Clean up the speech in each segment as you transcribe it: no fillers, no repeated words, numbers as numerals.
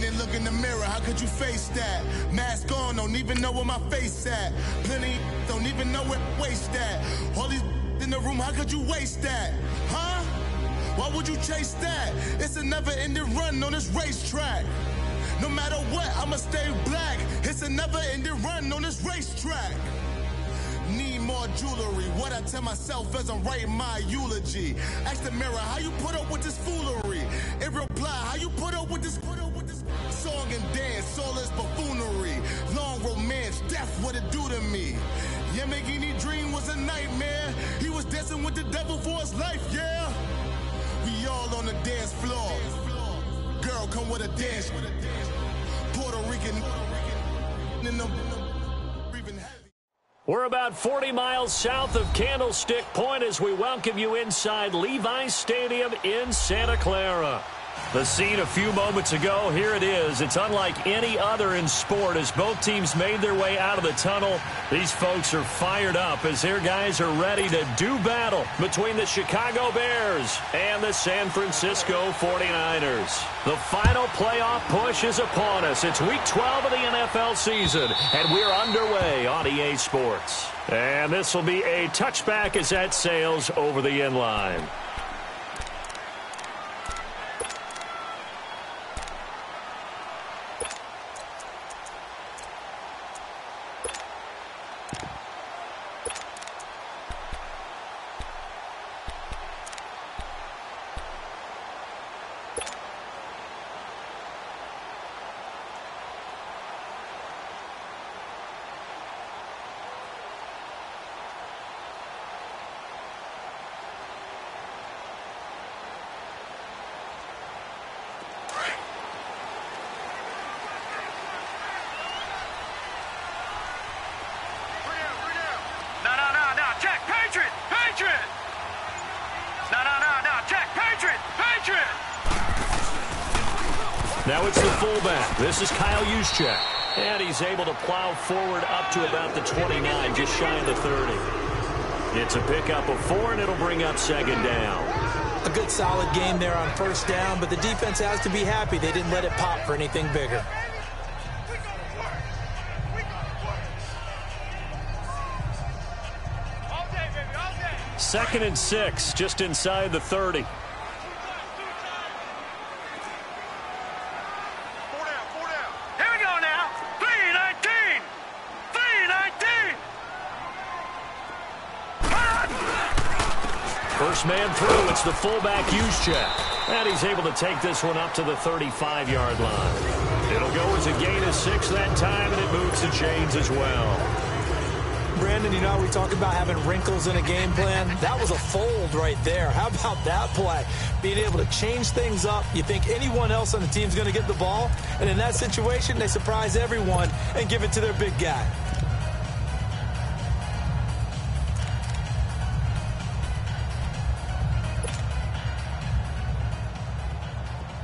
and look in the mirror, how could you face that? Mask on, don't even know where my face at. Plenty don't even know where waste at. All these in the room, how could you waste that? Huh? Why would you chase that? It's a never-ending run on this racetrack. No matter what, I'ma stay black. It's a never-ending run on this racetrack. Need more jewelry. What I tell myself as I'm writing my eulogy. Ask the mirror, how you put up with this foolery? It reply, how you put up with this song and dance, soulless buffoonery. Long romance, death, what it do to me? Yamagini dream was a nightmare. He was dancing with the devil for his life, yeah. We all on the dance floor. Girl, come with a dance. Puerto Rican in the breathing heavy. We're about 40 miles south of Candlestick Point as we welcome you inside Levi's Stadium in Santa Clara. The scene a few moments ago, here it is. It's unlike any other in sport as both teams made their way out of the tunnel. These folks are fired up as their guys are ready to do battle between the Chicago Bears and the San Francisco 49ers. The final playoff push is upon us. It's week 12 of the NFL season, and we're underway on EA Sports. And this will be a touchback as that sails over the end line. Now it's the fullback. This is Kyle Juszczyk. And he's able to plow forward up to about the 29, just shy of the 30. It's a pickup of 4, and it'll bring up second down. A good solid game there on first down, but the defense has to be happy they didn't let it pop for anything bigger. Second and 6, just inside the 30. First man through, it's the fullback Juszczyk. And he's able to take this one up to the 35-yard line. It'll go as a gain of 6 that time, and it moves the chains as well. Brandon, you know how we talk about having wrinkles in a game plan? That was a fold right there. How about that play? Being able to change things up. You think anyone else on the team's going to get the ball, and in that situation, they surprise everyone and give it to their big guy.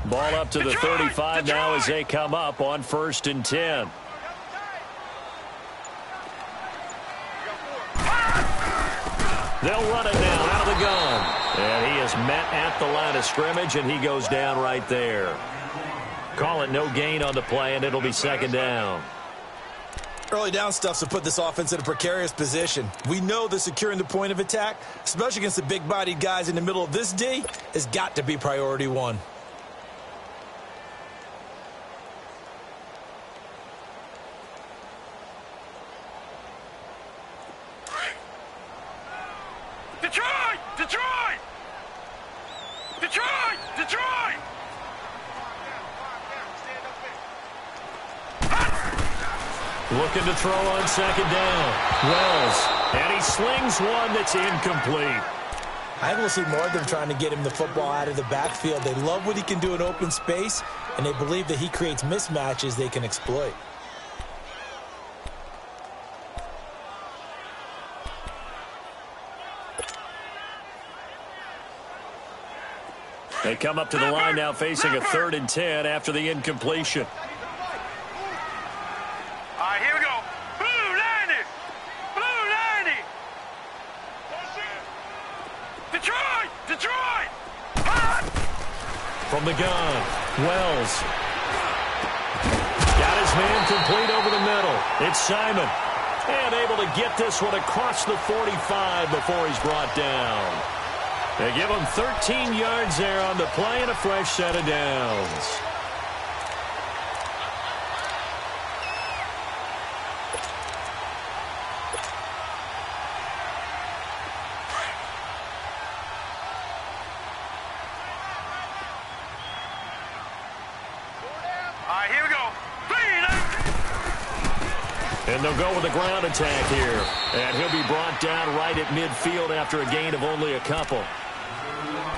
Ball up to the 35 now as they come up on 1st and 10. They'll run it now out of the gun. And he is met at the line of scrimmage, and he goes down right there. Call it no gain on the play, and it'll be second down. Early down stuffs will put this offense in a precarious position. We know that securing the point of attack, especially against the big-bodied guys in the middle of this D, has got to be priority one. Looking to throw on second down. Wells. And he slings one that's incomplete. I think we'll see more of them trying to get him the football out of the backfield. They love what he can do in open space, and they believe that he creates mismatches they can exploit. They come up to the line now facing a 3rd and 10 after the incompletion. All right, here we go. Blue 90. Blue 90. Detroit. From the gun, Wells. Got his man complete over the middle. It's Simon. And able to get this one across the 45 before he's brought down. They give him 13 yards there on the play and a fresh set of downs. Here we go. And they'll go with the ground attack here. And he'll be brought down right at midfield after a gain of only a couple.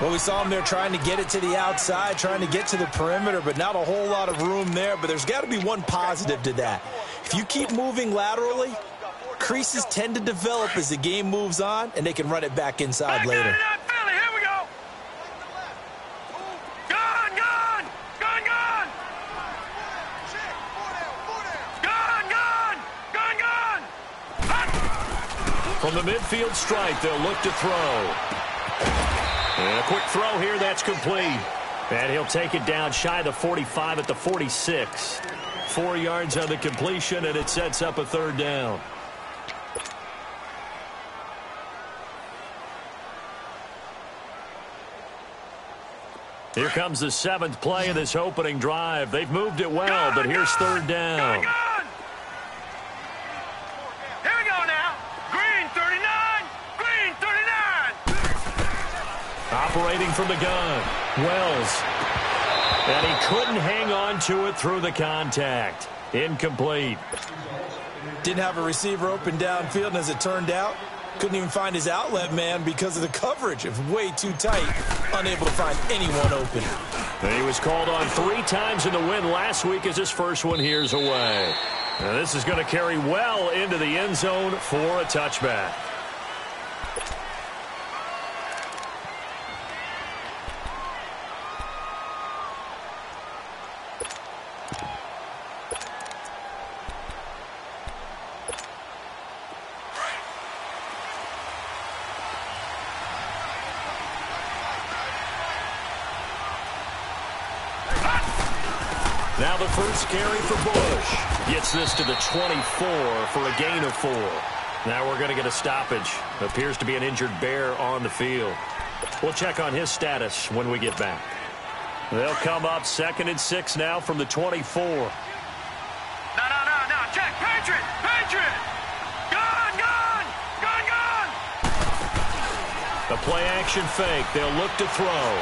Well, we saw him there trying to get it to the outside, trying to get to the perimeter, but not a whole lot of room there. But there's got to be one positive to that. If you keep moving laterally, creases tend to develop as the game moves on, and they can run it back inside later. Here we go. Gone. From the midfield stripe, they'll look to throw. And a quick throw here, that's complete. And he'll take it down shy of the 45 at the 46. 4 yards on the completion, and it sets up a third down. Here comes the 7th play of this opening drive. They've moved it well, but here's third down. Here we go now. Green 39. Operating from the gun, Wells. And he couldn't hang on to it through the contact. Incomplete. Didn't have a receiver open downfield, and as it turned out, couldn't even find his outlet man because of the coverage. It was way too tight, unable to find anyone open. And he was called on 3 times in the win last week as his first one here's away. Now this is going to carry well into the end zone for a touchback. Now the first carry for Bush. Gets this to the 24 for a gain of 4. Now we're going to get a stoppage. Appears to be an injured Bear on the field. We'll check on his status when we get back. They'll come up 2nd and 6 now from the 24. No. Check. Patriot. Gone. The play action fake. They'll look to throw.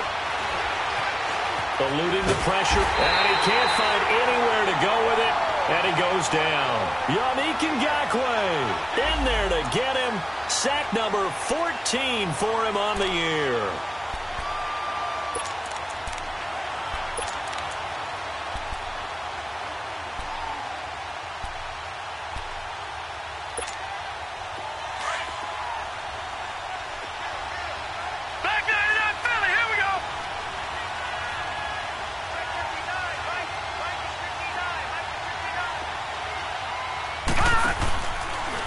Eluding the pressure, and he can't find anywhere to go with it, and he goes down. Yannick Ngakoue in there to get him. Sack number 14 for him on the year.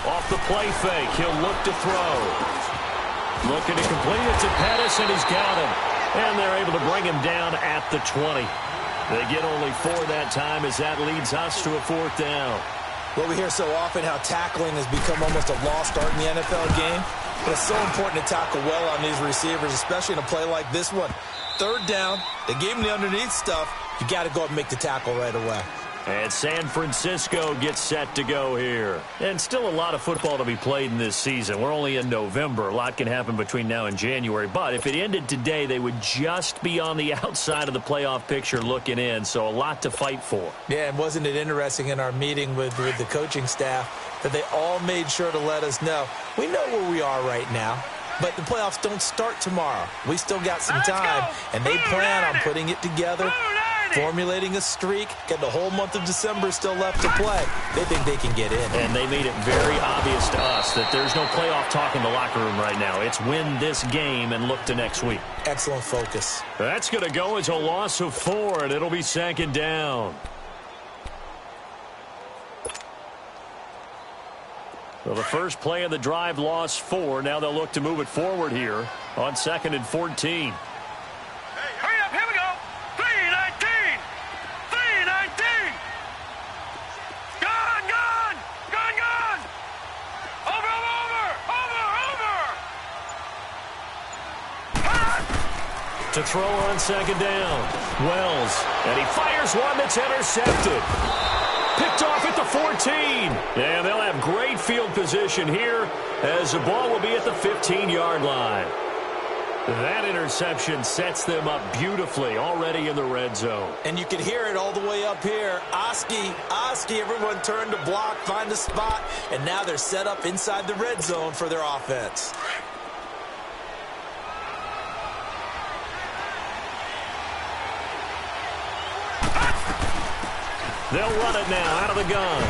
Off the play fake, he'll look to throw. Looking to complete it to Pettis, and he's got him. And they're able to bring him down at the 20. They get only 4 that time as that leads us to a 4th down. Well, we hear so often how tackling has become almost a lost art in the NFL game. But it's so important to tackle well on these receivers, especially in a play like this one. 3rd down, they gave him the underneath stuff. You got to go up and make the tackle right away. And San Francisco gets set to go here. And still a lot of football to be played in this season. We're only in November. A lot can happen between now and January. But if it ended today, they would just be on the outside of the playoff picture looking in. So a lot to fight for. Yeah, and wasn't it interesting in our meeting with the coaching staff that they all made sure to let us know, we know where we are right now. But the playoffs don't start tomorrow. We still got some time, and they plan on putting it together, formulating a streak, getting the whole month of December still left to play. They think they can get in. And they made it very obvious to us that there's no playoff talk in the locker room right now. It's win this game and look to next week. Excellent focus. That's going to go as a loss of 4, and it'll be 2nd down. Well, the first play of the drive lost 4. Now they'll look to move it forward here on 2nd and 14. Hurry up, here we go. 3:19. To throw on second down. Wells, and he fires one that's intercepted. Picked off at the 14. And they'll have great field position here as the ball will be at the 15-yard line. That interception sets them up beautifully already in the red zone. And you can hear it all the way up here. Oski, everyone turned to block, find a spot, and now they're set up inside the red zone for their offense. They'll run it now out of the gun.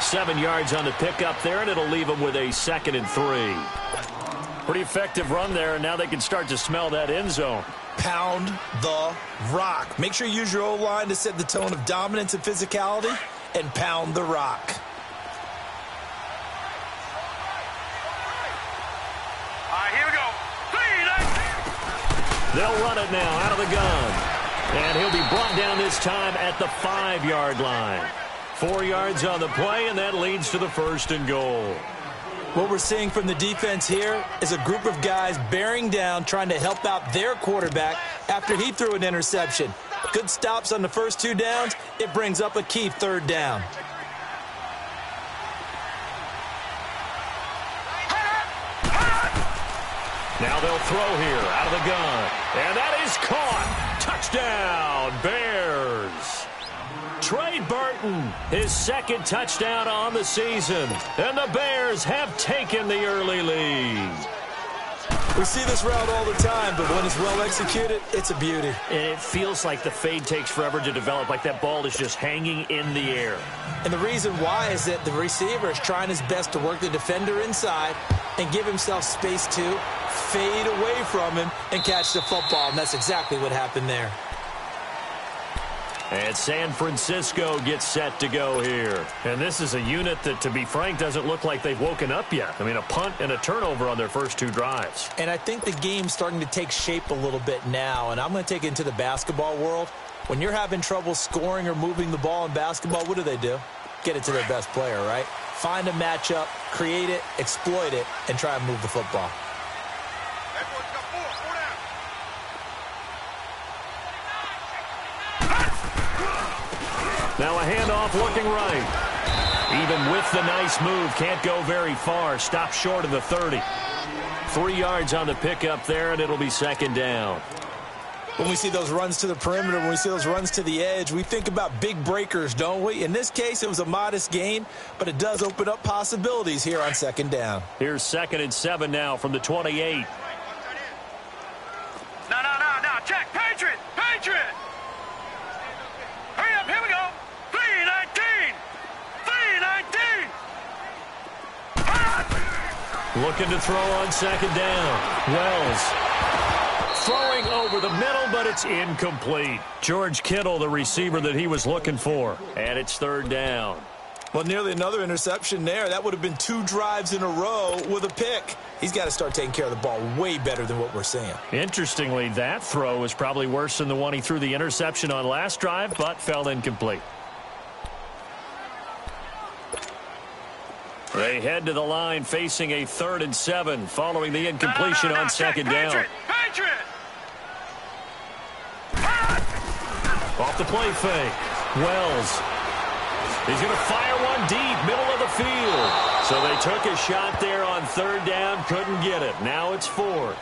7 yards on the pickup there, and it'll leave them with a 2nd and 3. Pretty effective run there, and now they can start to smell that end zone. Pound the rock. Make sure you use your O-line to set the tone of dominance and physicality, and pound the rock. All right, here we go. 3, 19. They'll run it now out of the gun. And he'll be brought down this time at the 5-yard line. 4 yards on the play, and that leads to the 1st and goal. What we're seeing from the defense here is a group of guys bearing down, trying to help out their quarterback after he threw an interception. Good stops on the first 2 downs. It brings up a key 3rd down. Now they'll throw here out of the gun. And that is caught. Touchdown, Bears. Trey Burton, his 2nd touchdown on the season. And the Bears have taken the early lead. We see this route all the time, but when it's well executed, it's a beauty. And it feels like the fade takes forever to develop, like that ball is just hanging in the air. And the reason why is that the receiver is trying his best to work the defender inside and give himself space to fade away from him and catch the football, and that's exactly what happened there. And San Francisco gets set to go here. And this is a unit that, to be frank, doesn't look like they've woken up yet. I mean, a punt and a turnover on their first 2 drives. And I think the game's starting to take shape a little bit now, and I'm going to take it into the basketball world. When you're having trouble scoring or moving the ball in basketball, what do? Get it to their best player, right? Find a matchup, create it, exploit it, and try and move the football. Now a handoff looking right. Even with the nice move, can't go very far. Stop short of the 30. 3 yards on the pickup there, and it'll be 2nd down. When we see those runs to the perimeter, when we see those runs to the edge, we think about big breakers, don't we? In this case, it was a modest gain, but it does open up possibilities here on 2nd down. Here's 2nd and 7 now from the 28. No. Check. Patriot. Hurry up. Here we go. 3-19. 3-19. Looking to throw on 2nd down. Wells throwing over the middle, but it's incomplete. George Kittle, the receiver that he was looking for. And it's 3rd down. Well, nearly another interception there. That would have been 2 drives in a row with a pick. He's got to start taking care of the ball way better than what we're seeing. Interestingly, that throw was probably worse than the one he threw the interception on last drive, but fell incomplete. They head to the line facing a 3rd and 7 following the incompletion on 2nd down. Patriot. Off the play fake. Wells. He's going to fire one deep, middle of the field. So they took a shot there on 3rd down, couldn't get it. Now it's 4th.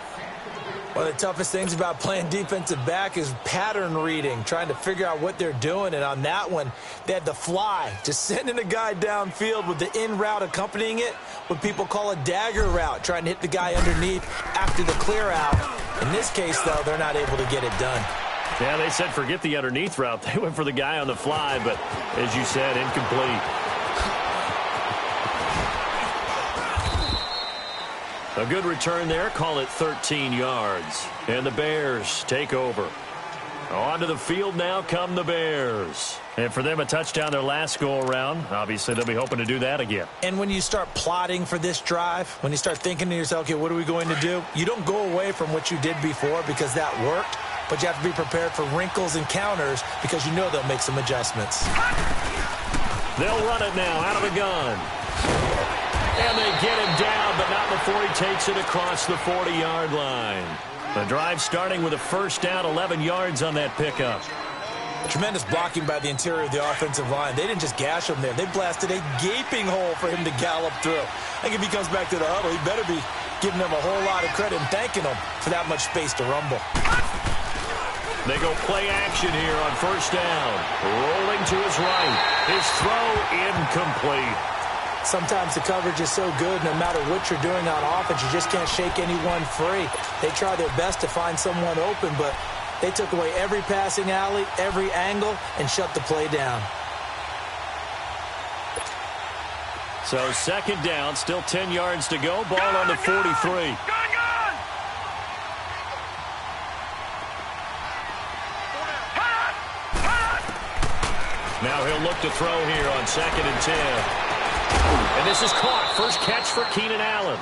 One of the toughest things about playing defensive back is pattern reading, trying to figure out what they're doing. And on that one, they had the fly, just sending a guy downfield with the in route accompanying it, what people call a dagger route, trying to hit the guy underneath after the clear out. In this case, though, they're not able to get it done. Yeah, they said forget the underneath route. They went for the guy on the fly, but as you said, incomplete. A good return there. Call it 13 yards. And the Bears take over. Onto the field now come the Bears. And for them, a touchdown their last go-around. Obviously, they'll be hoping to do that again. And when you start plotting for this drive, when you start thinking to yourself, okay, what are we going to do? You don't go away from what you did before because that worked. But you have to be prepared for wrinkles and counters because you know they'll make some adjustments. They'll run it now out of the gun. And they get him down, but not before he takes it across the 40-yard line. The drive starting with a first down, 11 yards on that pickup. Tremendous blocking by the interior of the offensive line. They didn't just gash him there. They blasted a gaping hole for him to gallop through. I think if he comes back to the huddle, he better be giving them a whole lot of credit and thanking them for that much space to rumble. They go play action here on first down. Rolling to his right. His throw incomplete. Sometimes the coverage is so good, no matter what you're doing on offense, you just can't shake anyone free. They try their best to find someone open, but they took away every passing alley, every angle, and shut the play down. So second down, still 10 yards to go. Ball on the 43. Now he'll look to throw here on 2nd and 10. And this is caught. First catch for Keenan Allen.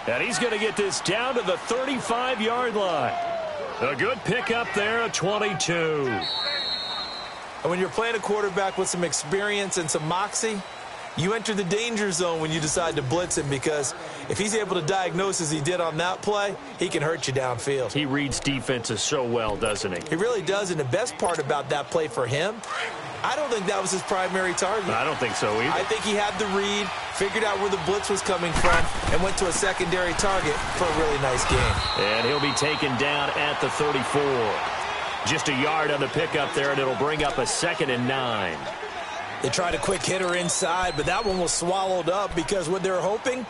And he's going to get this down to the 35-yard line. A good pickup there at 22. And when you're playing a quarterback with some experience and some moxie, you enter the danger zone when you decide to blitz him, because if he's able to diagnose as he did on that play, he can hurt you downfield. He reads defenses so well, doesn't he? He really does, and the best part about that play for him, I don't think that was his primary target. I don't think so either. I think he had the read, figured out where the blitz was coming from, and went to a secondary target for a really nice game. And he'll be taken down at the 34. Just a yard on the pickup there, and it'll bring up a 2nd and 9. They tried a quick hitter inside, but that one was swallowed up because what they're hoping,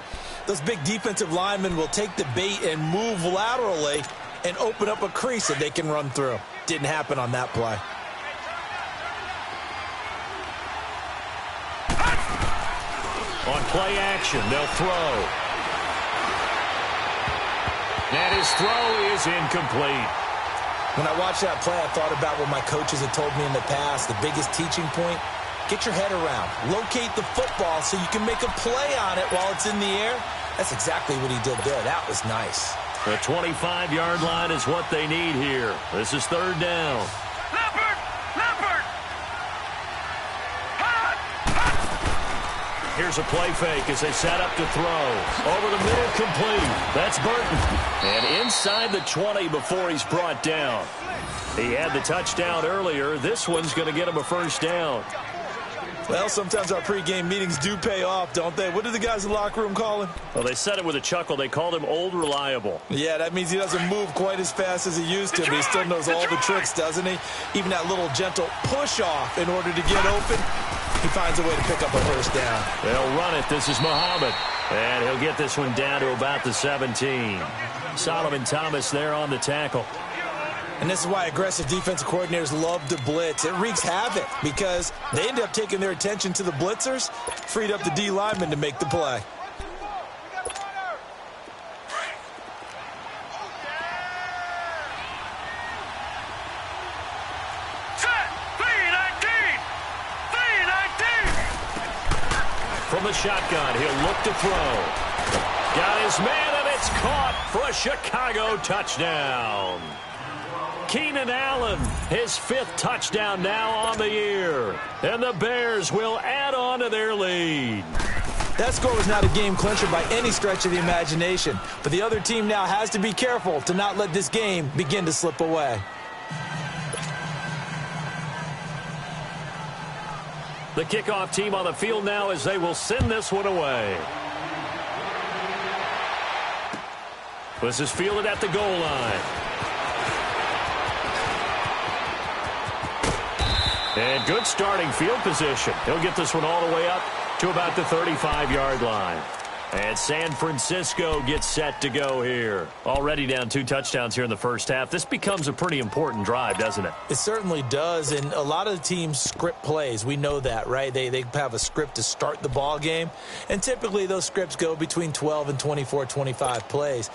those big defensive linemen will take the bait and move laterally and open up a crease that they can run through. Didn't happen on that play. On play action, they'll throw. And his throw is incomplete. When I watched that play, I thought about what my coaches had told me in the past. The biggest teaching point, get your head around. Locate the football so you can make a play on it while it's in the air. That's exactly what he did there. That was nice. The 25-yard line is what they need here. This is 3rd down. Here's a play fake as they set up to throw. Over the middle, complete. That's Burton. And inside the 20 before he's brought down. He had the touchdown earlier. This one's going to get him a first down. Well, sometimes our pregame meetings do pay off, don't they? What do the guys in the locker room call him? Well, they said it with a chuckle. They called him Old Reliable. Yeah, that means he doesn't move quite as fast as he used to, but he still knows all the tricks, doesn't he? Even that little gentle push-off in order to get open, he finds a way to pick up a first down. They'll run it. This is Muhammad. And he'll get this one down to about the 17. Solomon Thomas there on the tackle. And this is why aggressive defensive coordinators love to blitz. It wreaks havoc because they end up taking their attention to the blitzers, freed up the D lineman to make the play. From the shotgun, he'll look to throw. Got his man, and it's caught for a Chicago touchdown. Keenan Allen, his 5th touchdown now on the year. And the Bears will add on to their lead. That score was not a game clincher by any stretch of the imagination. But the other team now has to be careful to not let this game begin to slip away. The kickoff team on the field now as they will send this one away. This is fielded at the goal line. And good starting field position. He'll get this one all the way up to about the 35-yard line. And San Francisco gets set to go here. Already down 2 touchdowns here in the first half. This becomes a pretty important drive, doesn't it? It certainly does, and a lot of the teams script plays. We know that, right? They have a script to start the ball game, and typically those scripts go between 12 and 24, 25 plays.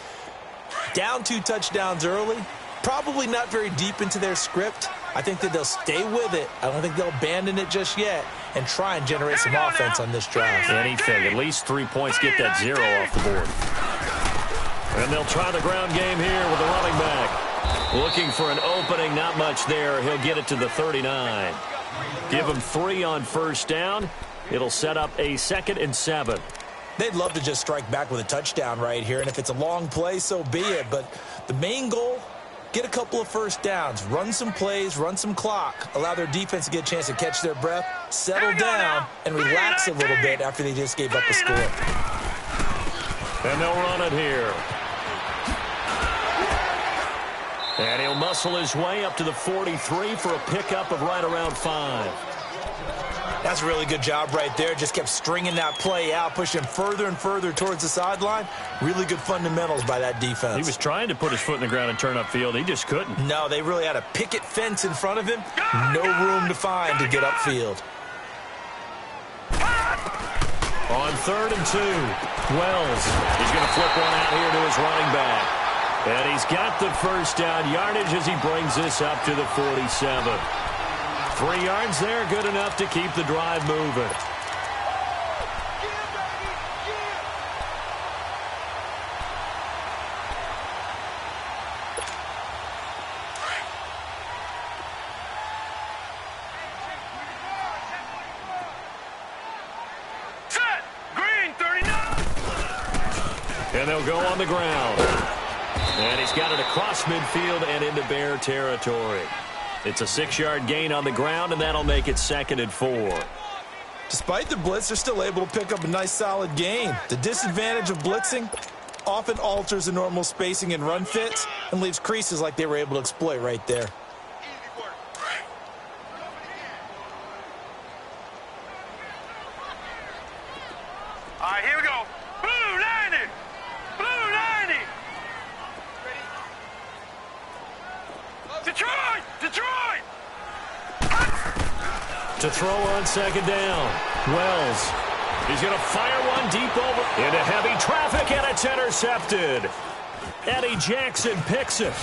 Down 2 touchdowns early, probably not very deep into their script. I think that they'll stay with it. I don't think they'll abandon it just yet and try and generate some offense on this drive. Anything. At least 3 points. Get that 0 off the board. And they'll try the ground game here with the running back. Looking for an opening. Not much there. He'll get it to the 39. Give him 3 on first down. It'll set up a 2nd and 7. They'd love to just strike back with a touchdown right here, and if it's a long play, so be it. But the main goal, get a couple of first downs, run some plays, run some clock, allow their defense to get a chance to catch their breath, settle down, and relax a little bit after they just gave up a score. And they'll run it here. And he'll muscle his way up to the 43 for a pickup of right around 5. That's a really good job right there. Just kept stringing that play out, pushing further and further towards the sideline. Really good fundamentals by that defense. He was trying to put his foot in the ground and turn upfield. He just couldn't. No, they really had a picket fence in front of him. No room to find to get upfield. On 3rd and 2, Wells. He's going to flip one out here to his running back. And he's got the first down yardage as he brings this up to the 47. 3 yards there, good enough to keep the drive moving. Set. Green 39. And they'll go on the ground. And he's got it across midfield and into Bear territory. It's a 6-yard gain on the ground, and that'll make it 2nd and 4. Despite the blitz, they're still able to pick up a nice, solid gain. The disadvantage of blitzing often alters the normal spacing and run fits and leaves creases like they were able to exploit right there. All right, here we go. Blue 90. Blue 90. Detroit! Detroit! To throw on 2nd down. Wells. He's going to fire one deep over into heavy traffic, and it's intercepted. Eddie Jackson picks it.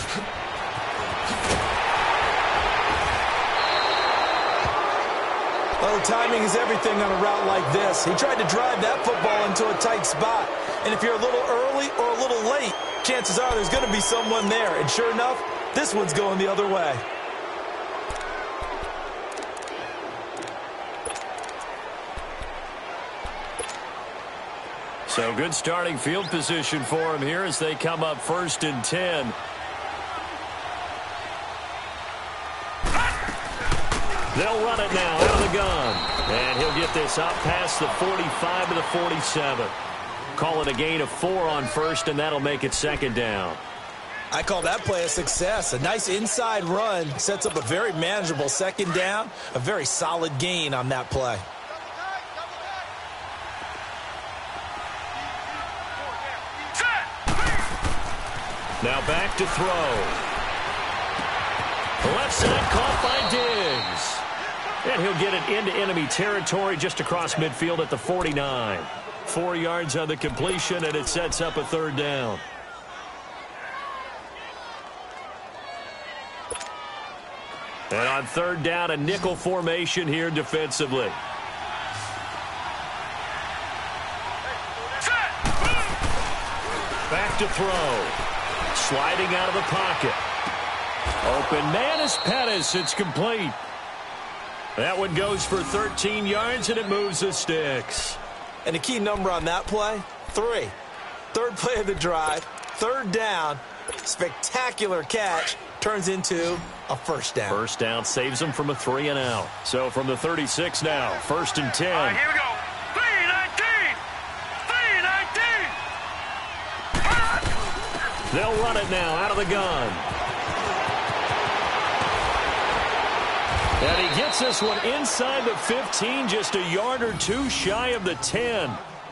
Oh, timing is everything on a route like this. He tried to drive that football into a tight spot. And if you're a little early or a little late, chances are there's going to be someone there. And sure enough, this one's going the other way. So good starting field position for him here as they come up 1st and 10. They'll run it now out of the gun. And he'll get this up past the 45 to the 47. Call it a gain of 4 on 1st, and that'll make it 2nd down. I call that play a success. A nice inside run sets up a very manageable 2nd down. A very solid gain on that play. Now back to throw. Left side caught by Diggs. And he'll get it into enemy territory just across midfield at the 49. 4 yards on the completion, and it sets up a 3rd down. And on 3rd down, a nickel formation here defensively. Back to throw. Sliding out of the pocket. Open man is Pettis. It's complete. That one goes for 13 yards, and it moves the sticks. And a key number on that play, 3. 3rd play of the drive, 3rd down, spectacular catch, turns into a 1st down. 1st down saves them from a 3 and out. So from the 36 now, 1st and 10. All right, here we go. 319. 319. They'll run it now out of the gun. And he gets this one inside the 15, just a yard or 2 shy of the 10.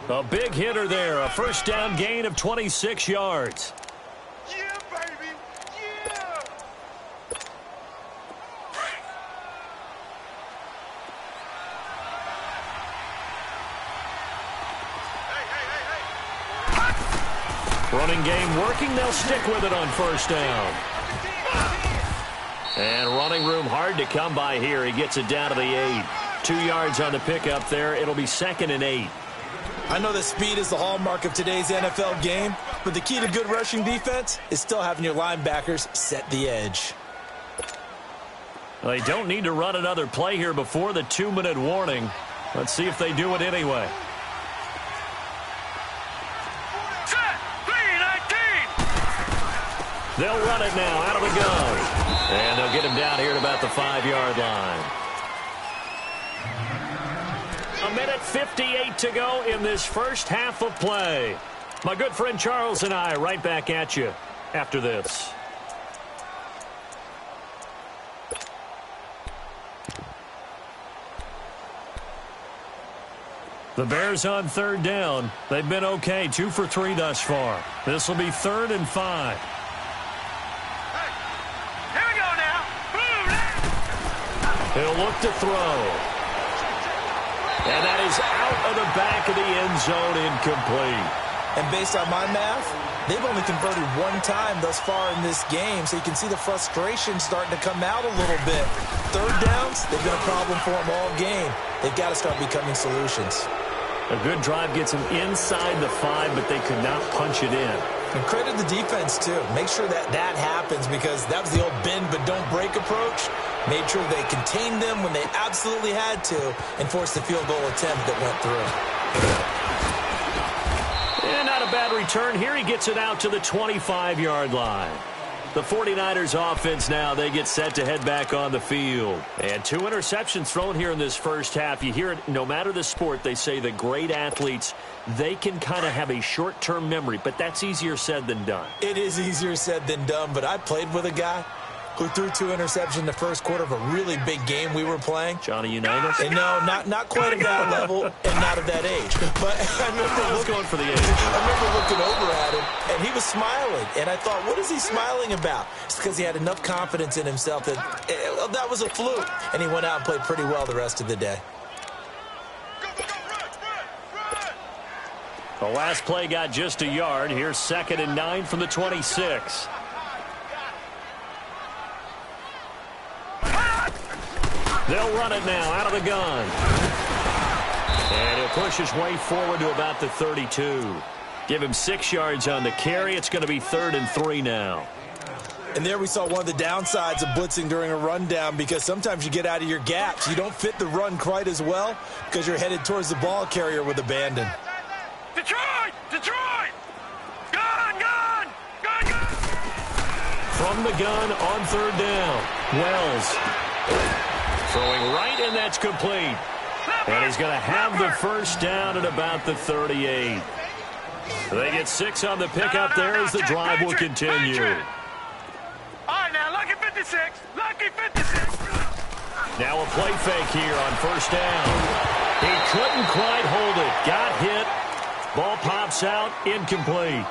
A big hitter there, a 1st down gain of 26 yards. Yeah, baby. Yeah. Running game working, they'll stick with it on 1st down. And running room hard to come by here. He gets it down to the 8. 2 yards on the pickup there. It'll be 2nd and 8. I know that speed is the hallmark of today's NFL game, but the key to good rushing defense is still having your linebackers set the edge. They don't need to run another play here before the 2-minute warning. Let's see if they do it anyway. They'll run it now out of the gun. And they'll get him down here at about the 5-yard line. 1:58 to go in this first half of play. My good friend Charles and I right back at you after this. The Bears on 3rd down. They've been okay, 2 for 3 thus far. This will be 3rd and 5. Hey, here we go now. Boom. He'll look to throw. And that is out of the back of the end zone, incomplete. And based on my math, they've only converted 1 time thus far in this game, so you can see the frustration starting to come out a little bit. 3rd downs, they've been a problem for them all game. They've got to start becoming solutions. A good drive gets them inside the 5, but they could not punch it in. And credit the defense, too. Make sure that that happens, because that was the old bend but don't break approach. Made sure they contained them when they absolutely had to and forced the field goal attempt that went through. And not a bad return. Here he gets it out to the 25-yard line. The 49ers offense now, they get set to head back on the field. And 2 interceptions thrown here in this first half. You hear it, no matter the sport, they say the great athletes, they can kind of have a short-term memory, but that's easier said than done. It is easier said than done, but I played with a guy who threw 2 interceptions in the first quarter of a really big game we were playing. Johnny Unitas? And no, not quite at that level and not at that age. But I remember going for the age. I remember looking over at him, and he was smiling. And I thought, what is he smiling about? It's because he had enough confidence in himself that that was a fluke. And he went out and played pretty well the rest of the day. The last play got just a yard. Here's 2nd and 9 from the 26. They'll run it now out of the gun. And he'll push his way forward to about the 32. Give him 6 yards on the carry. It's going to be 3rd and 3 now. And there we saw one of the downsides of blitzing during a rundown, because sometimes you get out of your gaps. You don't fit the run quite as well because you're headed towards the ball carrier with abandon. Detroit! Detroit! Gun! Gun! Gun! Gun! From the gun on 3rd down. Wells throwing right, and that's complete. And he's going to have the first down at about the 38. They get 6 on the pickup there as the drive will continue. All right, now, lucky 56. Lucky 56. Now a play fake here on 1st down. He couldn't quite hold it. Got hit. Ball pops out. Incomplete.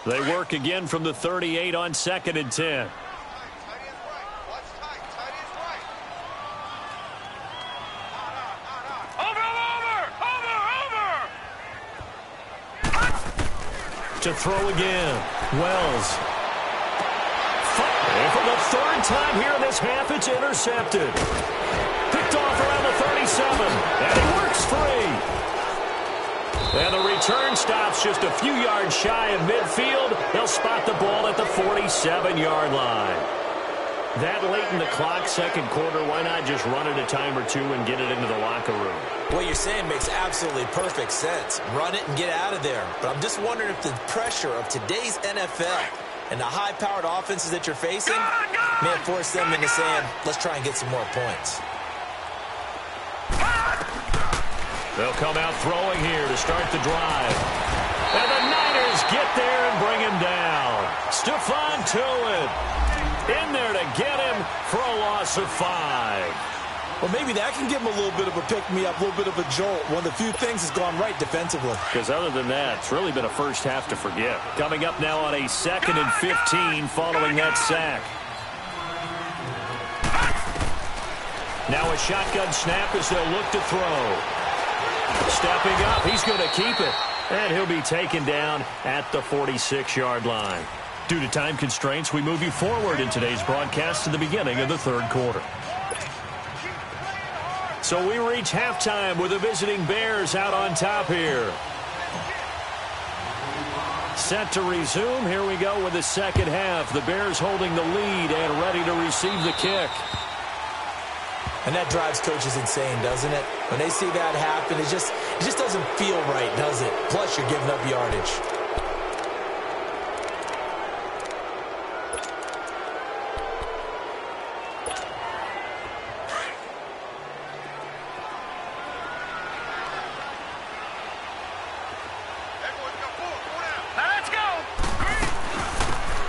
They work again from the 38 on 2nd and 10. To throw again. Wells. And for the 3rd time here in this half, it's intercepted. Picked off around the 37. And he works free. And the return stops just a few yards shy of midfield. They'll spot the ball at the 47-yard line. That late in the clock, 2nd quarter, why not just run it a time or 2 and get it into the locker room? What you're saying makes absolutely perfect sense. Run it and get out of there. But I'm just wondering if the pressure of today's NFL and the high-powered offenses that you're facing may have forced them into saying, let's try and get some more points. They'll come out throwing here to start the drive. And the Niners get there and bring him down. Stephon Tuitt in there to get him for a loss of 5. Well, maybe that can give him a little bit of a pick-me-up, a little bit of a jolt. One of the few things has gone right defensively. Because other than that, it's really been a first half to forget. Coming up now on a 2nd and 15 following that sack. Now a shotgun snap as they'll look to throw. Stepping up, he's going to keep it. And he'll be taken down at the 46-yard line. Due to time constraints, we move you forward in today's broadcast to the beginning of the 3rd quarter. So we reach halftime with the visiting Bears out on top here. Set to resume. Here we go with the 2nd half. The Bears holding the lead and ready to receive the kick. And that drives coaches insane, doesn't it? When they see that happen, it just doesn't feel right, does it? Plus, you're giving up yardage.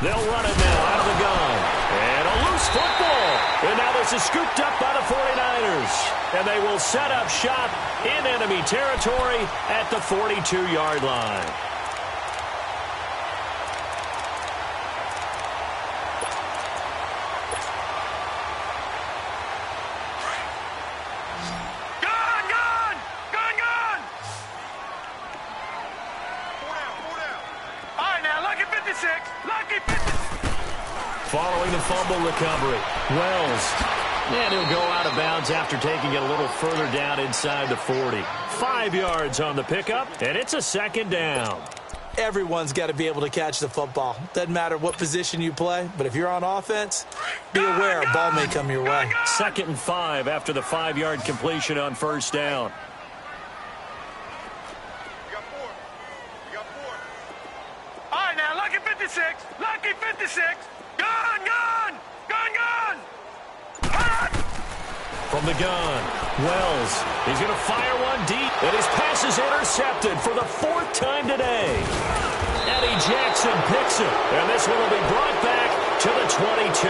They'll run it now out of the gun. And a loose football. And now this is scooped up by the 49ers. And they will set up shop in enemy territory at the 42-yard line. Following the fumble recovery, Wells. And he'll go out of bounds after taking it a little further down inside the 40. 5 yards on the pickup, and it's a second down. Everyone's got to be able to catch the football. Doesn't matter what position you play, but if you're on offense, be aware a ball may come your way. 2nd and 5 after the 5-yard completion on first down. All right, now, lucky 56. Lucky 56. Gun! From the gun, Wells. He's going to fire one deep, and his pass is intercepted for the 4th time today. Eddie Jackson picks it, and this one will be brought back to the 22.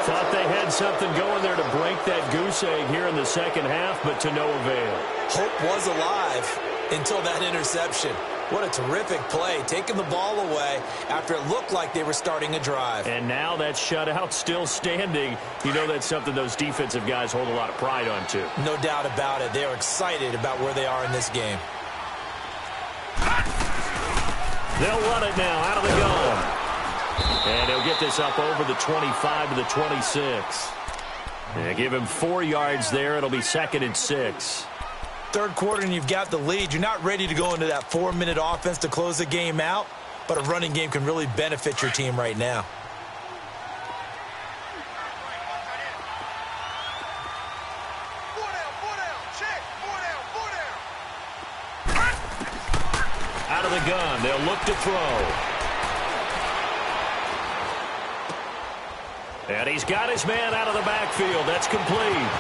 Thought they had something going there to break that goose egg here in the second half, but to no avail. Hope was alive until that interception. What a terrific play, taking the ball away after it looked like they were starting a drive. And now that shutout still standing. You know that's something those defensive guys hold a lot of pride on, too. No doubt about it. They are excited about where they are in this game. They'll run it now out of the gun. And he'll get this up over the 25 to the 26. And give him 4 yards there. It'll be 2nd and 6. Third quarter and you've got the lead. You're not ready to go into that 4-minute offense to close the game out, but a running game can really benefit your team right now. Out of the gun, they'll look to throw. And he's got his man out of the backfield. That's complete.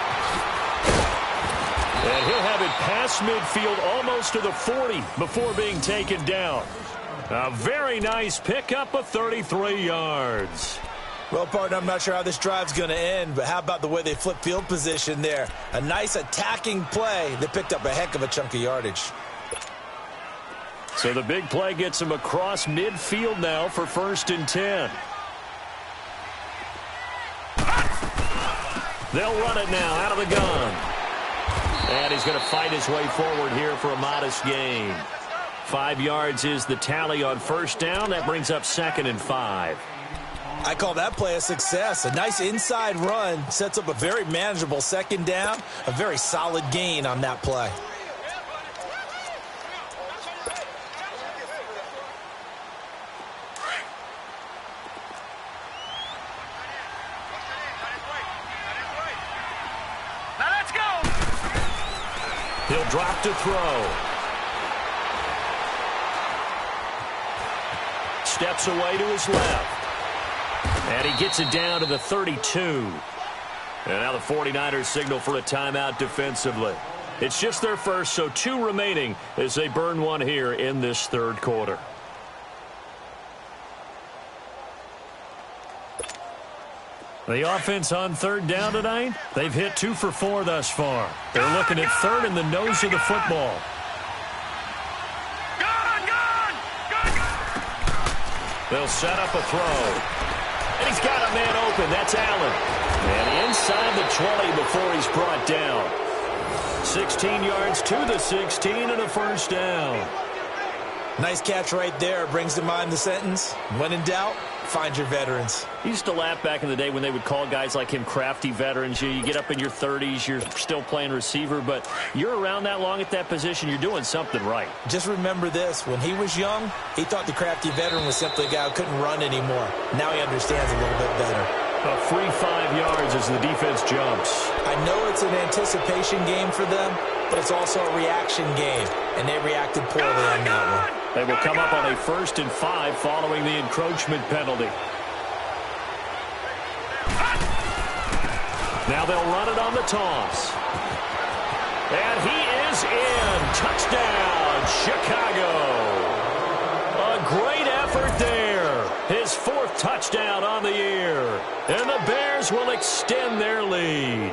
And he'll have it past midfield almost to the 40 before being taken down. A very nice pickup of 33 yards. Well, partner, I'm not sure how this drive's going to end, but how about the way they flip field position there? A nice attacking play that picked up a heck of a chunk of yardage. So the big play gets him across midfield now for 1st and 10. They'll run it now out of the gun. And he's going to fight his way forward here for a modest gain. 5 yards is the tally on first down. That brings up 2nd and 5. I call that play a success. A nice inside run sets up a very manageable second down. A very solid gain on that play. He'll drop to throw. Steps away to his left. And he gets it down to the 32. And now the 49ers signal for a timeout defensively. It's just their first, so 2 remaining as they burn one here in this third quarter. The offense on third down tonight, they've hit 2 for 4 thus far. They're looking at third in the nose of the football. They'll set up a throw. And he's got a man open. That's Allen. And inside the 20 before he's brought down. 16 yards to the 16 and a first down. Nice catch right there. Brings to mind the sentence, when in doubt, find your veterans. He used to laugh back in the day when they would call guys like him crafty veterans. You get up in your 30s, you're still playing receiver, but you're around that long at that position, you're doing something right. Just remember this. When he was young, he thought the crafty veteran was simply a guy who couldn't run anymore. Now he understands a little bit better. A free 5 yards as the defense jumps. I know it's an anticipation game for them, but it's also a reaction game, and they reacted poorly on that one. They will come up on a 1st and 5 following the encroachment penalty. Now they'll run it on the toss. And he is in. Touchdown, Chicago. A great effort there. His 4th touchdown on the year. And the Bears will extend their lead.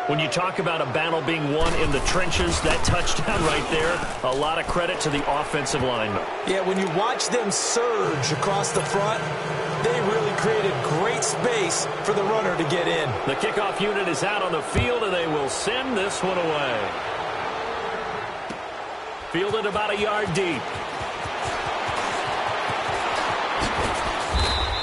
When you talk about a battle being won in the trenches, that touchdown right there, a lot of credit to the offensive linemen. Yeah, when you watch them surge across the front, they really created great space for the runner to get in. The kickoff unit is out on the field, and they will send this one away. Fielded about a yard deep.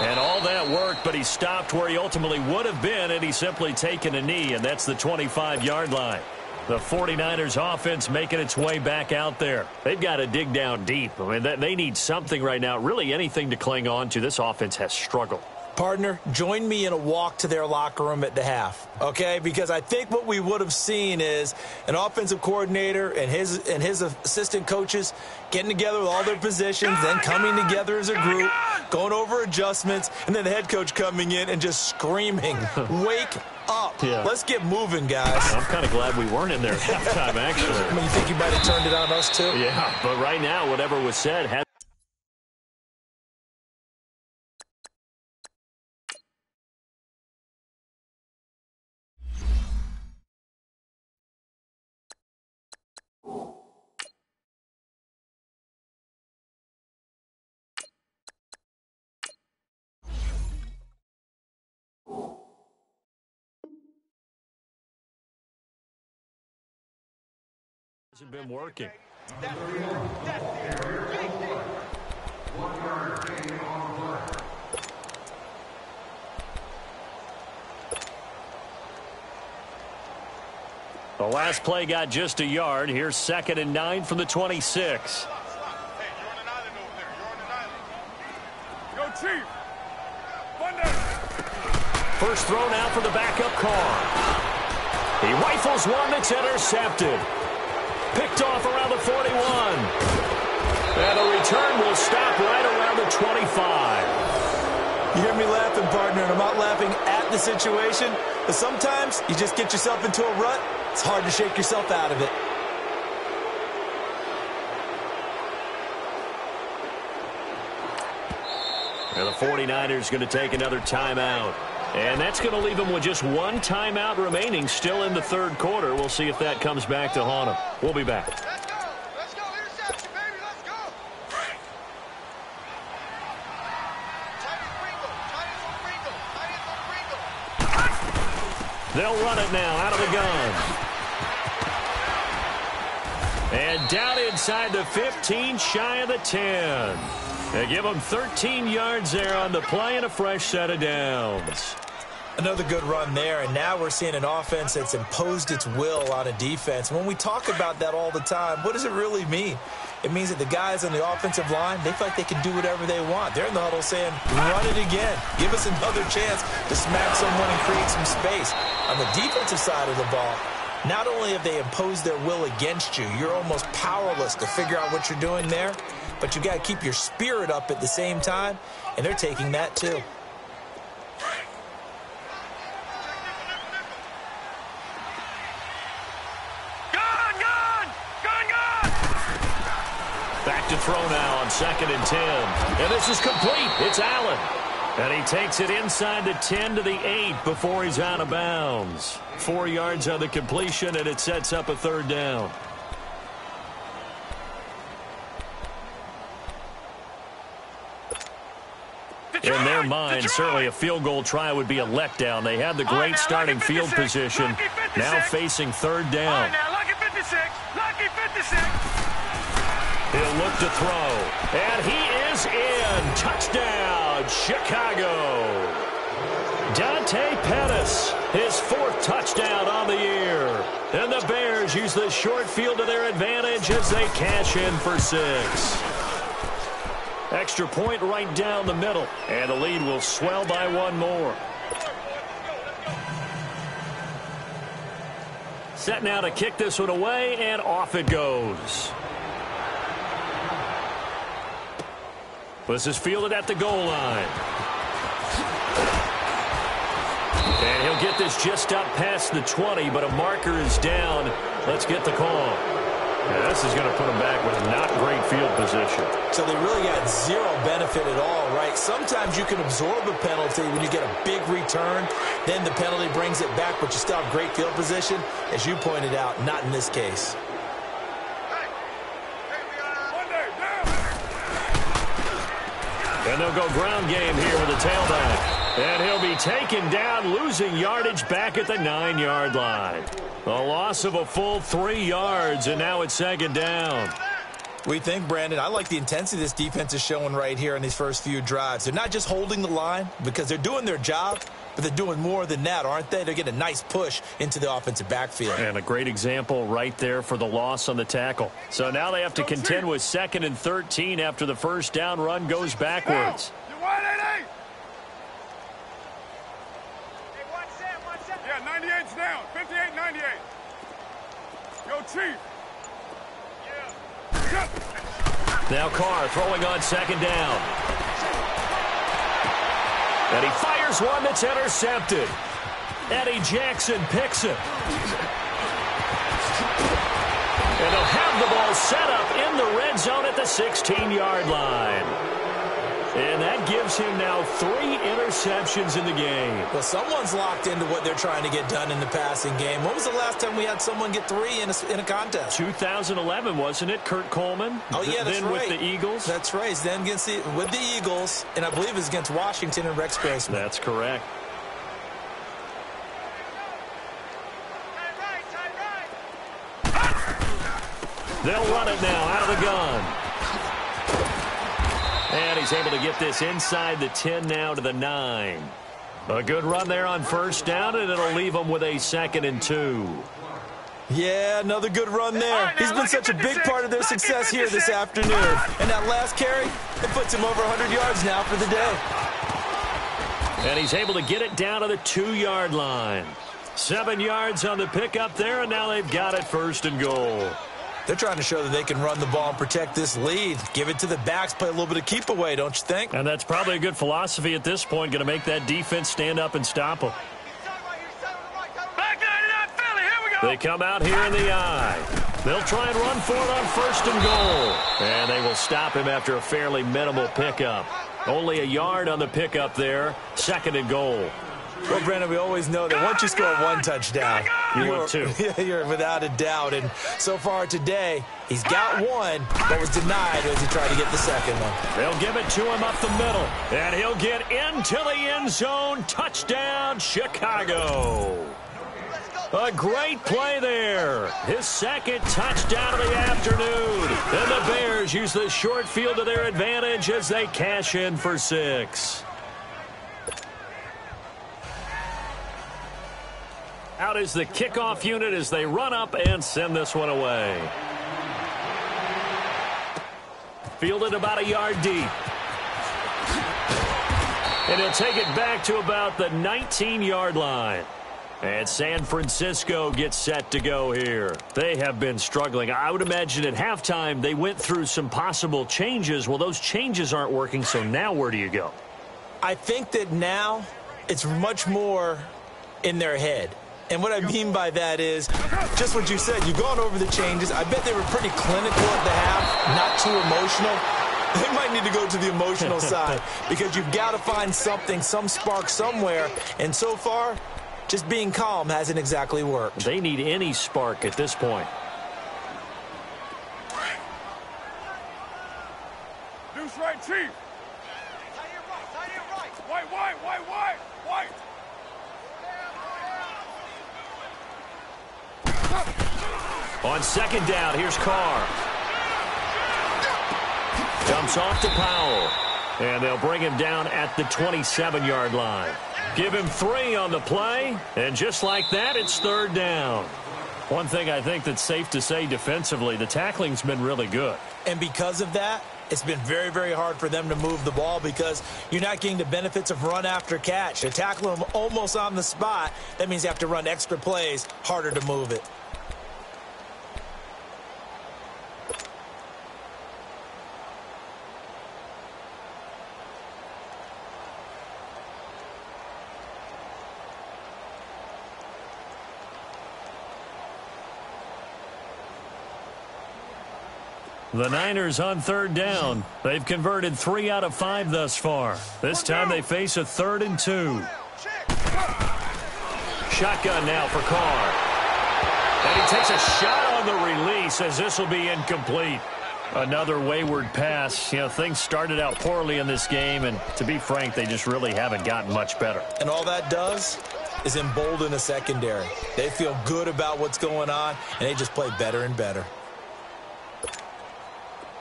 And all that worked, but he stopped where he ultimately would have been, and he's simply taken a knee, and that's the 25-yard line. The 49ers offense making its way back out there. They've got to dig down deep. I mean, they need something right now, really anything to cling on to. This offense has struggled. Partner, join me in a walk to their locker room at the half, okay? Because I think what we would have seen is an offensive coordinator and his assistant coaches getting together with all their positions, then coming together as a group, going over adjustments, and then the head coach coming in and just screaming, wake up. Yeah. Let's get moving, guys. I'm kind of glad we weren't in there at halftime, actually. I mean, you think you might have turned it on us, too? Yeah, but right now, whatever was said had hasn't been working. The last play got just a yard. Here's 2nd and 9 from the 26. Go, Chief. First throw now for the backup Carr. He rifles one that's intercepted. Picked off around the 41. And the return will stop right around the 25. You hear me laughing, partner, and I'm not laughing at the situation, but sometimes you just get yourself into a rut. It's hard to shake yourself out of it. And the 49ers going to take another timeout. And that's going to leave them with just one timeout remaining still in the 3rd quarter. We'll see if that comes back to haunt them. We'll be back. Let's go. Let's go. Interception, baby. Let's go. They'll run it now out of the gun. And down inside the 15, shy of the 10. They give them 13 yards there on the play and a fresh set of downs. Another good run there, and now we're seeing an offense that's imposed its will on a defense. When we talk about that all the time, what does it really mean? It means that the guys on the offensive line, they feel like they can do whatever they want. They're in the huddle saying, run it again. Give us another chance to smack someone and create some space. On the defensive side of the ball, not only have they imposed their will against you, you're almost powerless to figure out what you're doing there, but you got to keep your spirit up at the same time, and they're taking that too. Back to throw now on 2nd and 10. And this is complete. It's Allen. And he takes it inside the 10 to the 8 before he's out of bounds. 4 yards on the completion, and it sets up a 3rd down. In their mind, certainly a field goal try would be a letdown. They had the great starting field position. Now facing 3rd down. Lucky 56. Lucky 56. He'll look to throw. And he is in. Touchdown, Chicago. Dante Pettis, his 4th touchdown on the year. And the Bears use the short field to their advantage as they cash in for 6. Extra point right down the middle. And the lead will swell by 1 more. Set now to kick this one away, and off it goes. This is fielded at the goal line. And he'll get this just up past the 20, but a marker is down. Let's get the call. Yeah, this is going to put him back with not great field position. So they really got zero benefit at all, right? Sometimes you can absorb a penalty when you get a big return. Then the penalty brings it back, but you still have great field position. As you pointed out, not in this case. And they'll go ground game here with the tailback. And he'll be taken down, losing yardage back at the 9-yard line. A loss of a full 3 yards, and now it's second down. We think, Brandon, I like the intensity this defense is showing right here in these first few drives. They're not just holding the line because they're doing their job, but they're doing more than that, aren't they? They're getting a nice push into the offensive backfield. And a great example right there for the loss on the tackle. So now they have to contend with 2nd and 13 after the first down run goes backwards. Yeah, 98's down. 58, 98. Yo, Chief. Yeah. Now Carr throwing on 2nd down. And he fires one that's intercepted. Eddie Jackson picks it. And they'll have the ball set up in the red zone at the 16-yard line. And that gives him now 3 interceptions in the game. Well, someone's locked into what they're trying to get done in the passing game. When was the last time we had someone get 3 in a contest? 2011, wasn't it? Kurt Coleman? Oh, yeah, that's then right. with the Eagles? That's right. Then with the Eagles, and I believe it was against Washington and Rex Grossman. That's correct. They'll run it now out of the gun. And he's able to get this inside the 10 now to the 9. A good run there on first down, and it'll leave him with a 2nd and 2. Yeah, another good run there. He's been such a big part of their success here this afternoon. And that last carry, it puts him over 100 yards now for the day. And he's able to get it down to the 2-yard line. 7 yards on the pickup there, and now they've got it 1st and goal. They're trying to show that they can run the ball and protect this lead. Give it to the backs, play a little bit of keep away, don't you think? And that's probably a good philosophy at this point, going to make that defense stand up and stop them. Back 99 Philly, here we go. They come out here in the eye. They'll try and run for it on 1st and goal. And they will stop him after a fairly minimal pickup. Only a yard on the pickup there. 2nd and goal. Well, Brandon, we always know that once you score 1 touchdown, you're without a doubt. And so far today, he's got 1, but was denied as he tried to get the 2nd one. They'll give it to him up the middle, and he'll get into the end zone. Touchdown, Chicago. A great play there. His 2nd touchdown of the afternoon. And the Bears use the short field to their advantage as they cash in for 6. Out is the kickoff unit as they run up and send this one away. Fielded about a yard deep. And he'll take it back to about the 19-yard line. And San Francisco gets set to go here. They have been struggling. I would imagine at halftime they went through some possible changes. Well, those changes aren't working, so now where do you go? I think that now it's much more in their head. And what I mean by that is just what you said. You've gone over the changes. I bet they were pretty clinical at the half, not too emotional. They might need to go to the emotional side because you've got to find something, some spark somewhere. And so far, just being calm hasn't exactly worked. They need any spark at this point. Deuce right, Chief. White. On 2nd down, here's Carr. Dumps off to Powell. And they'll bring him down at the 27-yard line. Give him 3 on the play. And just like that, it's 3rd down. One thing I think that's safe to say defensively, the tackling's been really good. And because of that, it's been very, very hard for them to move the ball because you're not getting the benefits of run after catch. To tackle them almost on the spot, that means you have to run extra plays, harder to move it. The Niners on third down. They've converted 3 out of 5 thus far. This time they face a 3rd and 2. Shotgun now for Carr. And he takes a shot on the release as this will be incomplete. Another wayward pass. You know, things started out poorly in this game, and to be frank, they just really haven't gotten much better. And all that does is embolden the secondary. They feel good about what's going on, and they just play better and better.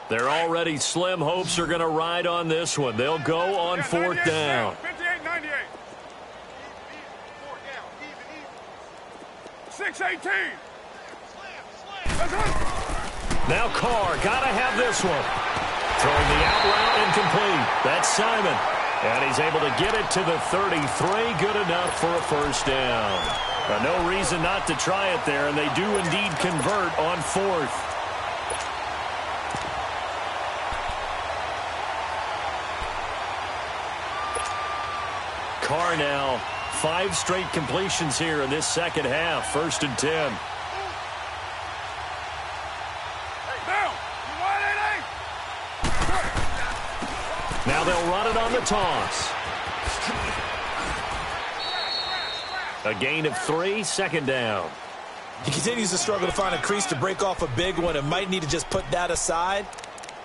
They're already slim hopes are going to ride on this one. They'll go on 4th down. 58-98. 6-18. Now Carr, got to have this one. Throwing the out route incomplete. That's Simon. And he's able to get it to the 33. Good enough for a 1st down. No reason not to try it there, and they do indeed convert on 4th. Carr now, 5 straight completions here in this second half. 1st and 10. Now they'll run it on the toss. A gain of 3, 2nd down. He continues to struggle to find a crease to break off a big one and might need to just put that aside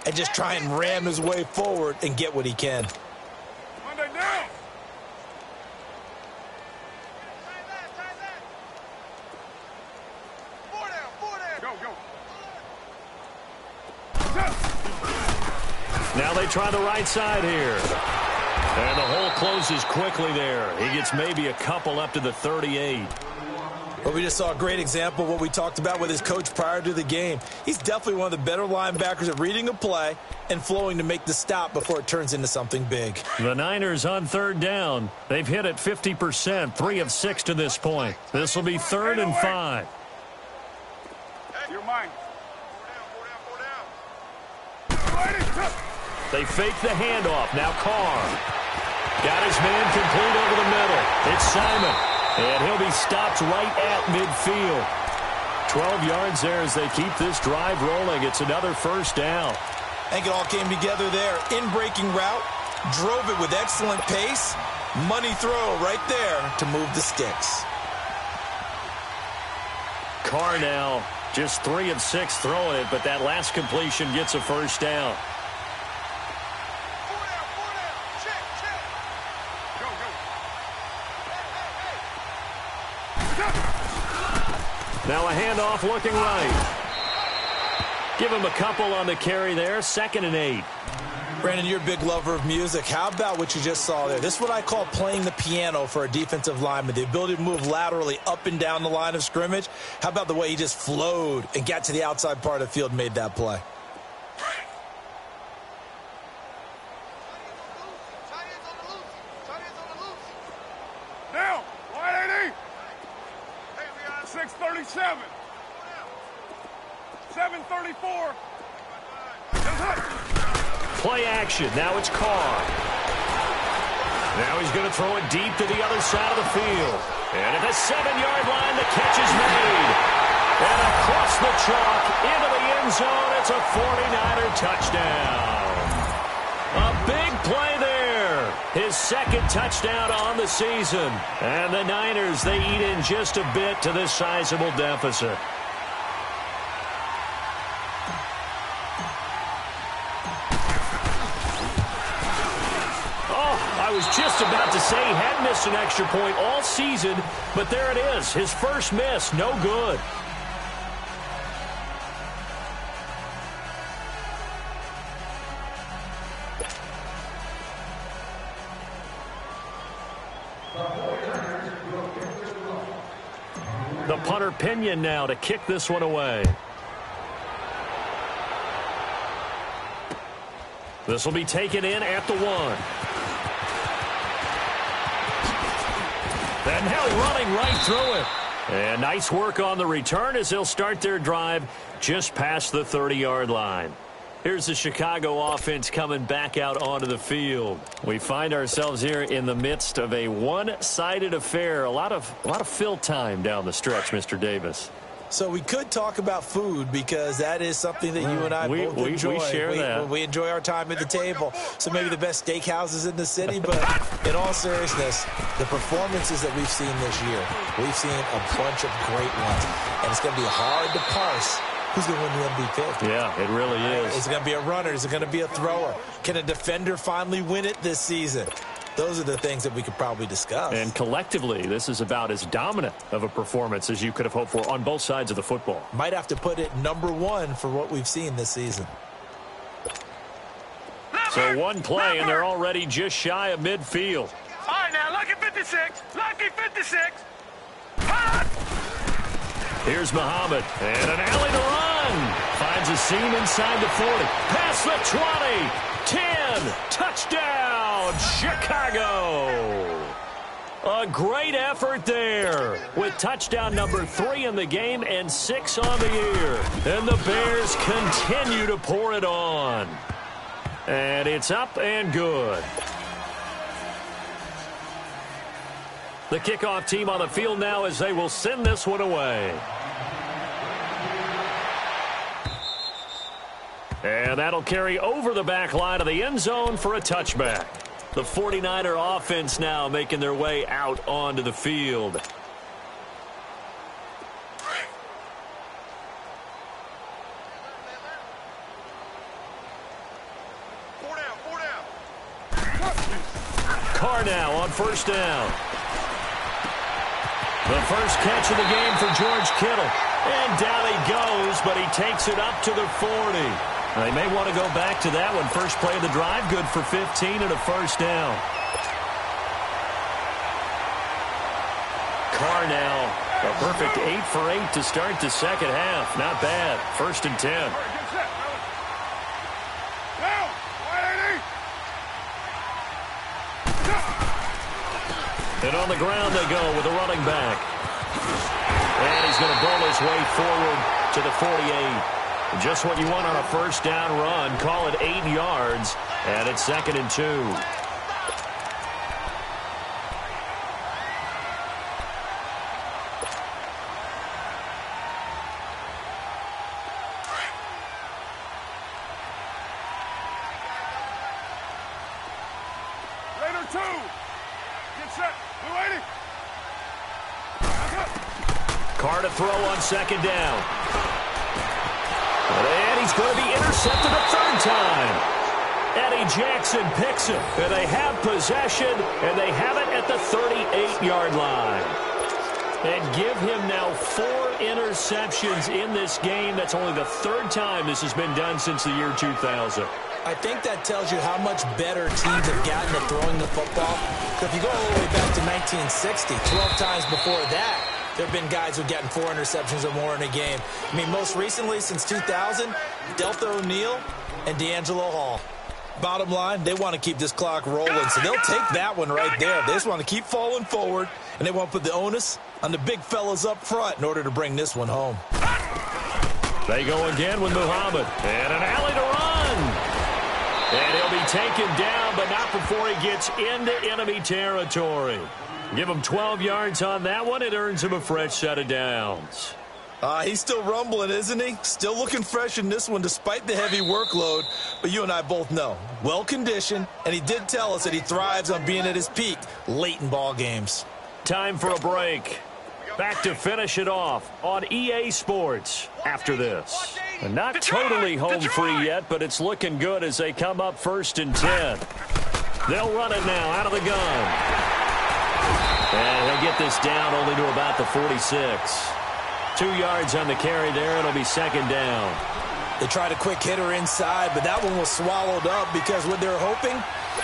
and just try and ram his way forward and get what he can. Monday down. Now they try the right side here. And the hole closes quickly there. He gets maybe a couple up to the 38. Well, we just saw a great example of what we talked about with his coach prior to the game. He's definitely one of the better linebackers at reading a play and flowing to make the stop before it turns into something big. The Niners on 3rd down. They've hit it 50%, 3 of 6 to this point. This will be 3rd and 5. You're mine. They fake the handoff. Now Carr. Got his man complete over the middle. It's Simon. And he'll be stopped right at midfield. 12 yards there as they keep this drive rolling. It's another 1st down. I think it all came together there. In-breaking route. Drove it with excellent pace. Money throw right there to move the sticks. Carr now just 3 of 6 throwing it, but that last completion gets a 1st down. Now a handoff looking right. Give him a couple on the carry there. 2nd and 8. Brandon, you're a big lover of music. How about what you just saw there? This is what I call playing the piano for a defensive lineman. The ability to move laterally up and down the line of scrimmage. How about the way he just flowed and got to the outside part of the field and made that play? Down. 180. 637. 734. Play action. Now it's Carr. Now he's going to throw it deep to the other side of the field. And at the 7-yard line, the catch is made. And across the chalk into the end zone, it's a 49er touchdown. A big play there. His 2nd touchdown on the season. And the Niners, they eat in just a bit to this sizable deficit. I was just about to say he had missed an extra point all season, but there it is. His first miss, no good. The punter Pinion now to kick this one away. This will be taken in at the 1. And now running right through it. And nice work on the return as they'll start their drive just past the 30-yard line. Here's the Chicago offense coming back out onto the field. We find ourselves here in the midst of a one-sided affair. A lot of fill time down the stretch, Mr. Davis. So we could talk about food because that is something that you and I both enjoy. We share that. We enjoy our time at the table. So maybe the best steakhouses in the city, but in all seriousness, the performances that we've seen this year, we've seen a bunch of great ones. And it's going to be hard to parse who's going to win the MVP. Yeah, it really is. Is it going to be a runner? Is it going to be a thrower? Can a defender finally win it this season? Those are the things that we could probably discuss. And collectively, this is about as dominant of a performance as you could have hoped for on both sides of the football. Might have to put it #1 for what we've seen this season. So one play, and they're already just shy of midfield. All right, now, lucky 56. Lucky 56. Here's Muhammad, and an alley to run. Finds a seam inside the 40. Past the 20. 10. Touchdown, Chicago. A great effort there with touchdown number 3 in the game and 6 on the year. And the Bears continue to pour it on. And it's up and good. The kickoff team on the field now as they will send this one away. And that'll carry over the back line of the end zone for a touchback. The 49er offense now making their way out onto the field. Four down. Carr now on first down. The first catch of the game for George Kittle. And down he goes, but he takes it up to the 40. They may want to go back to that one. First play of the drive, good for 15 and a first down. Carr now, a perfect 8 for 8 to start the second half. Not bad. First and 10. And on the ground they go with a running back. And he's going to bowl his way forward to the 48. Just what you want on a first down run. Call it 8 yards. And it's 2nd and 2. Raider 2. Get set. We're waiting. Carr to throw on second down. And he's going to be intercepted a third time. Eddie Jackson picks him. And they have possession, and they have it at the 38-yard line. And give him now 4 interceptions in this game. That's only the 3rd time this has been done since the year 2000. I think that tells you how much better teams have gotten at throwing the football. If you go all the way back to 1960, 12 times before that, there have been guys who've gotten 4 interceptions or more in a game. I mean, most recently, since 2000, Deltha O'Neal and D'Angelo Hall. Bottom line, they want to keep this clock rolling, so they'll take that one right there. They just want to keep falling forward, and they want to put the onus on the big fellas up front in order to bring this one home. They go again with Muhammad. And an alley to run. And he'll be taken down, but not before he gets into enemy territory. Give him 12 yards on that one. It earns him a fresh set of downs. He's still rumbling, isn't he? Still looking fresh in this one despite the heavy workload. But you and I both know, well-conditioned, and he did tell us that he thrives on being at his peak late in ball games. Time for a break. Back to finish it off on EA Sports after this. And not totally home free yet, but it's looking good as they come up 1st and 10. They'll run it now out of the gun. And they'll get this down only to about the 46. 2 yards on the carry there. It'll be 2nd down. They tried a quick hitter inside, but that one was swallowed up because what they're hoping,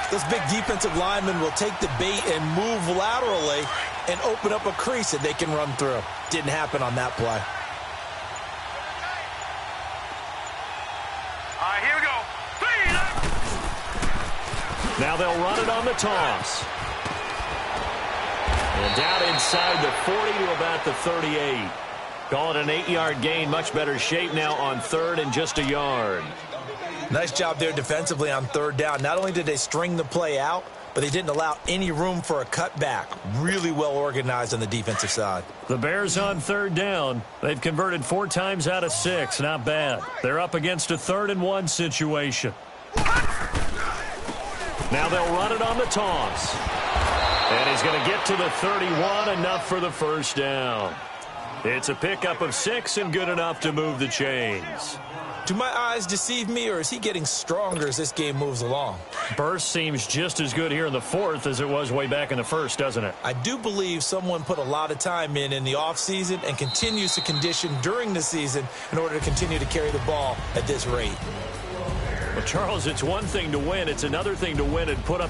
those big defensive linemen will take the bait and move laterally and open up a crease that they can run through. Didn't happen on that play. All right, here we go. Now they'll run it on the toss. And down inside the 40 to about the 38. Call it an 8-yard gain. Much better shape now on 3rd and just a yard. Nice job there defensively on 3rd down. Not only did they string the play out, but they didn't allow any room for a cutback. Really well organized on the defensive side. The Bears on third down. They've converted 4 times out of 6. Not bad. They're up against a 3rd-and-1 situation. Now they'll run it on the toss. And he's going to get to the 31, enough for the first down. It's a pickup of 6 and good enough to move the chains. Do my eyes deceive me, or is he getting stronger as this game moves along? Burst seems just as good here in the 4th as it was way back in the 1st, doesn't it? I do believe someone put a lot of time in the offseason and continues to condition during the season in order to continue to carry the ball at this rate. Well, Charles, it's one thing to win. It's another thing to win and put up